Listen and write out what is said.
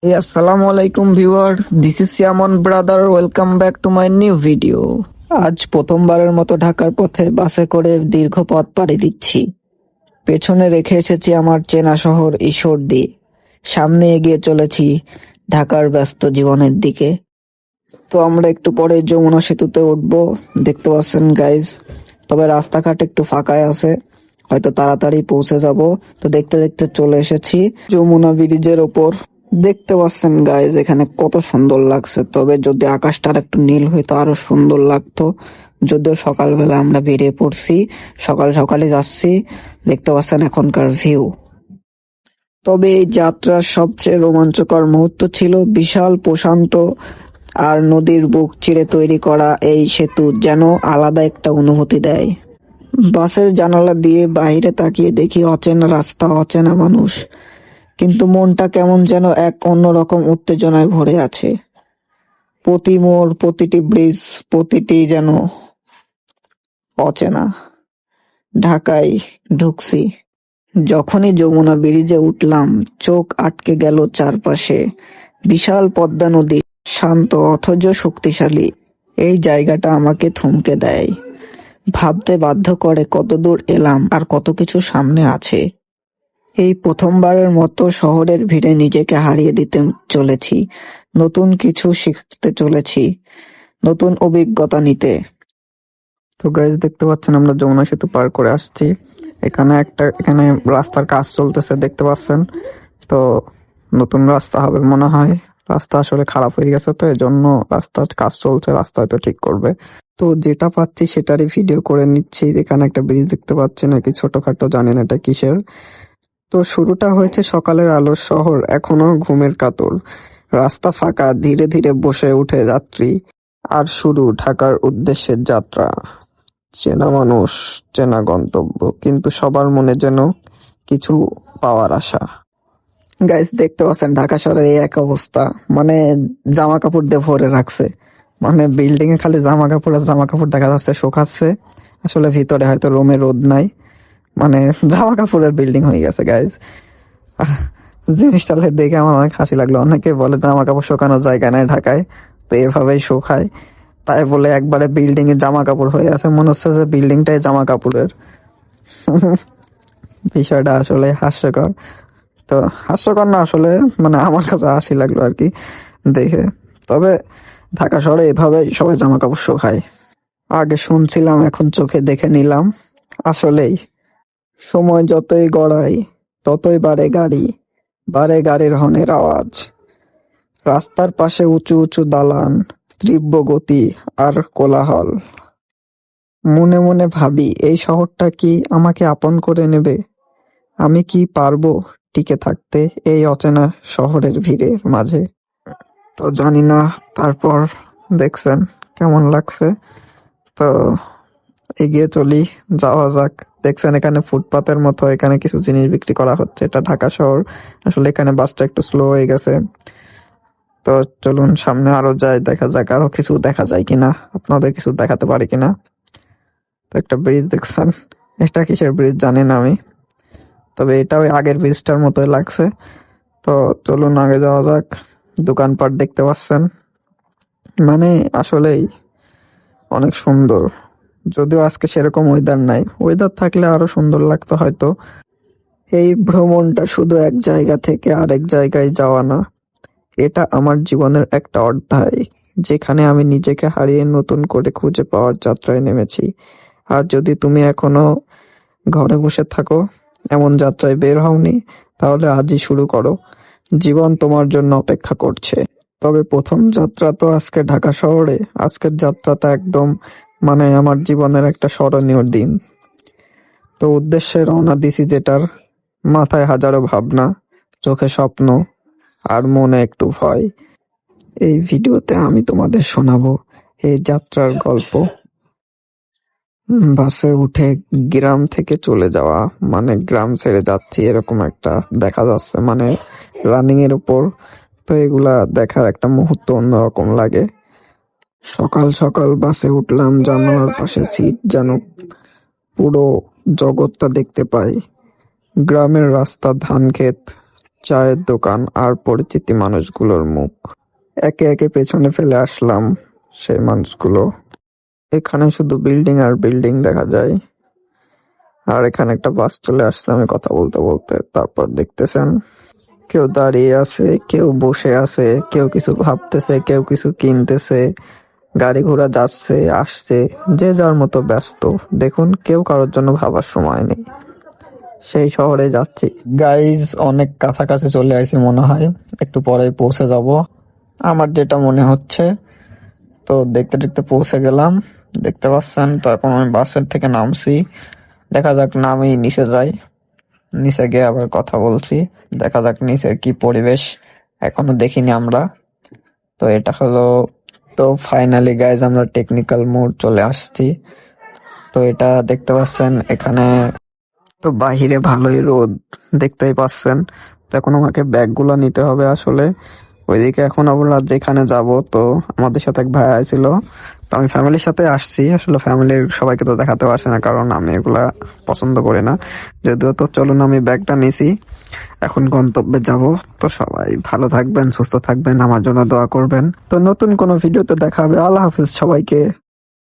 Hey, Assalamu alaikum viewers. This is Yaman brother. Welcome back to my new video. আজ প্রথমবারের মতো ঢাকার পথে বাসে করে দীর্ঘ পথ পাড়ি দিচ্ছি। পেছনে রেখে এসেছি আমার চেনা শহর ঈশ্বরদী। সামনে এগিয়ে চলেছি ঢাকার ব্যস্ত জীবনের দিকে। তো আমরা একটু পরে যমুনা সেতুতে উঠবো, দেখতে পাচ্ছেন গাইজ। তবে রাস্তাঘাট একটু ফাঁকাই আছে, হয়তো তাড়াতাড়ি পৌঁছে যাব। তো দেখতে দেখতে চলে এসেছি যমুনা ব্রিজের ওপর। দেখতে পাচ্ছেন গাইজ, এখানে কত সুন্দর লাগছে। তবে যদি আকাশটা আর একটু নীল হইতো আরো সুন্দর লাগতো। যদিও সকালবেলা আমরা বেরিয়ে পড়ছি, সকাল সকালে যাচ্ছি। দেখতে পাচ্ছেন এখনকার ভিউ। তবে এই যাত্রার সবচেয়ে রোমাঞ্চকর মুহূর্ত ছিল বিশাল প্রশান্ত আর নদীর বুক চিরে তৈরি করা এই সেতু, যেন আলাদা একটা অনুভূতি দেয়। বাসের জানালা দিয়ে বাইরে তাকিয়ে দেখি অচেনা রাস্তা, অচেনা মানুষ, কিন্তু মনটা কেমন যেন এক অন্যরকম উত্তেজনায় ভরে আছে। প্রতি মোড়, প্রতিটি ব্রিজ, প্রতিটি যেন অচেনা। ঢাকায় ঢুকছি, যখনই যমুনা ব্রিজে উঠলাম চোখ আটকে গেল চারপাশে। বিশাল পদ্মা নদী, শান্ত অথচ শক্তিশালী। এই জায়গাটা আমাকে থমকে দেয়, ভাবতে বাধ্য করে কত দূর এলাম আর কত কিছু সামনে আছে। এই প্রথমবারের মতো শহরের ভিড়ে নিজেকে হারিয়ে দিতে চলেছি, নতুন কিছু শিখতে চলেছি, নতুন অভিজ্ঞতা নিতে। তো গাইজ দেখতে পাচ্ছেন আমরা যমুনা সেতু পার করে আসছি। এখানে রাস্তার কাজ চলতেছে, দেখতে পাচ্ছেন। তো নতুন রাস্তা হবে মনে হয়। রাস্তা আসলে খারাপ হয়ে গেছে, তো এজন্য রাস্তার কাজ চলছে, রাস্তা হয়তো ঠিক করবে। তো যেটা পাচ্ছি সেটারই ভিডিও করে নিচ্ছি। এখানে একটা ব্রিজ দেখতে পাচ্ছি, নাকি ছোটখাটো জানি না এটা কিসের। তো শুরুটা হয়েছে সকালের আলো, শহর এখনো ঘুমের কাতর, রাস্তা ফাঁকা, ধীরে ধীরে বসে উঠে যাত্রী। আর শুরু ঢাকার উদ্দেশ্যের যাত্রা। চেনা মানুষ, চেনা গন্তব্য, কিন্তু সবার মনে যেন কিছু পাওয়ার আশা। গাইস দেখতে পাচ্ছেন ঢাকা শহরের এই এক অবস্থা, মানে জামা কাপড় দিয়ে ভরে রাখছে। মানে বিল্ডিং এ খালি জামা কাপড় আর জামা কাপড় দেখা যাচ্ছে, শুকাচ্ছে। আসলে ভিতরে হয়তো রুমে রোদ নাই, মানে জামা কাপড়ের বিল্ডিং হয়ে গেছে গাইজ। জিনিসটা দেখে আমার অনেক হাসি লাগলো। অনেকে বলে জামা কাপড় শুকানোর জায়গা নাই ঢাকায়, তো এভাবেই শুকায়। তাই বলে একবারে বিল্ডিং এ জামা কাপড় হয়ে আছে, মনে হচ্ছে যে বিল্ডিংটাই জামা কাপড়ের। বিষয়টা আসলে হাস্যকর। তো হাস্যকর না, আসলে মানে আমার কাছে হাসি লাগলো আর কি দেখে। তবে ঢাকা শহরে এভাবে সবাই জামা কাপড় শুকায়। আগে শুনছিলাম, এখন চোখে দেখে নিলাম। আসলেই সময় যতই গড়ায় ততই বাড়ে গাড়ির হর্নের আওয়াজ। রাস্তার পাশে উঁচু উঁচু দালান, তীব্র গতি আর কোলাহল। মনে মনে ভাবি, এই শহরটা কি আমাকে আপন করে নেবে? আমি কি পারবো টিকে থাকতে এই অচেনা শহরের ভিড়ের মাঝে? তো জানি না, তারপর দেখছেন কেমন লাগছে। তো এগিয়ে চলি, যাওয়া যাক। দেখছেন এখানে ফুটপাতের মতো এখানে কিছু জিনিস বিক্রি করা হচ্ছে। এটা ঢাকা শহর, আসলে এখানে বাসটা একটু স্লো হয়ে গেছে। তো চলুন সামনে আরো যাই, দেখা যাক আরো কিছু দেখা যায় কিনা, আপনাদের কিছু দেখাতে পারি কিনা। তো একটা ব্রিজ দেখছেন, এটা কিসের ব্রিজ জানি না আমি, তবে এটা ওই আগের ব্রিজটার মতোই লাগছে। তো চলুন আগে যাওয়া যাক। দোকানপাট দেখতে পাচ্ছেন, মানে আসলেই অনেক সুন্দর। যদিও আজকে সেরকম ওয়েদার নাই, ওয়েদার থাকলে আরো সুন্দর লাগতো হয়তো। এই ভ্রমণটা শুধু এক জায়গা থেকে আরেক জায়গায় যাওয়া না, এটা আমার জীবনের একটা অধ্যায়, যেখানে আমি নিজেকে হারিয়ে নতুন করে খুঁজে পাওয়ার যাত্রায় নেমেছি। আর যদি তুমি এখনো ঘরে বসে থাকো, এমন যাত্রায় বের হওনি, তাহলে আজই শুরু করো। জীবন তোমার জন্য অপেক্ষা করছে। তবে প্রথম যাত্রা তো আজকে ঢাকা শহরে। আজকের যাত্রাটা একদম মানে আমার জীবনের একটা স্মরণীয় দিন। তো উদ্দেশ্যে রওনা দিছি, যেটার মাথায় হাজারো ভাবনা, চোখে স্বপ্ন আর মনে একটু ভয়। এই ভিডিওতে আমি তোমাদের শোনাবো এই যাত্রার গল্প। বাসে উঠে গ্রাম থেকে চলে যাওয়া, মানে গ্রাম ছেড়ে যাচ্ছি এরকম একটা দেখা যাচ্ছে, মানে রানিং এর উপর। তো এগুলা দেখার একটা মুহূর্ত অন্যরকম লাগে। সকাল সকাল বাসে উঠলাম, জানালার পাশে সিট, যেন পুরো জগৎটা দেখতে পাই। গ্রামের রাস্তা, ধান ক্ষেত, চায়ের দোকান আর পরিচিতি মানুষগুলোর মুখ। একে একে পেছনে ফেলে আসলাম সেই মানুষগুলো। এখানে শুধু বিল্ডিং আর বিল্ডিং দেখা যায়। আর এখানে একটা বাস চলে আসছে আমি কথা বলতে বলতে। তারপর দেখতেছেন কেউ দাঁড়িয়ে আছে, কেউ বসে আছে, কেউ কিছু ভাবতেছে, কেউ কিছু কিনতেছে, গাড়ি ঘোড়া যাচ্ছে আসছে, যে যার মতো ব্যস্ত। দেখুন কেউ কারোর জন্য ভাবার সময় নেই। সেই শহরে যাচ্ছি গাইজ, অনেক কাছাকাছি চলে আসি মনে হয়, একটু পরেই পৌঁছে যাব আমার যেটা মনে হচ্ছে। তো দেখতে দেখতে পৌঁছে গেলাম, দেখতে পাচ্ছেন। তো এখন আমি বাসের থেকে নামছি, দেখা যাক নামেই নিচে যাই, নিচে গিয়ে আবার কথা বলছি। দেখা যাক নিচের কি পরিবেশ, এখনো দেখিনি আমরা। তো এটা হলো, তো ফাইনালি গাইজ আমরা টেকনিক্যাল মোড় চলে আসছি। তো এটা দেখতে পাচ্ছেন এখানে। তো বাহিরে ভালোই রোদ, দেখতেই পাচ্ছেন। তো এখন আমাকে ব্যাগগুলো নিতে হবে আসলে ওইদিকে। এখন আমরা যেখানে যাব, তো আমাদের সাথে এক ভাই ছিল। তো আমি ফ্যামিলির সাথে আসছি, আসলে ফ্যামিলির সবাইকে তো দেখাতে পারছি না, কারণ আমি এগুলা পছন্দ করি না যদিও। তো চলুন, আমি ব্যাগটা নিছি, এখন গন্তব্যে যাব। তো সবাই ভালো থাকবেন, সুস্থ থাকবেন, আমার জন্য দোয়া করবেন। তো নতুন কোনো ভিডিওতে দেখা হবে। আল্লাহ হাফিজ সবাইকে।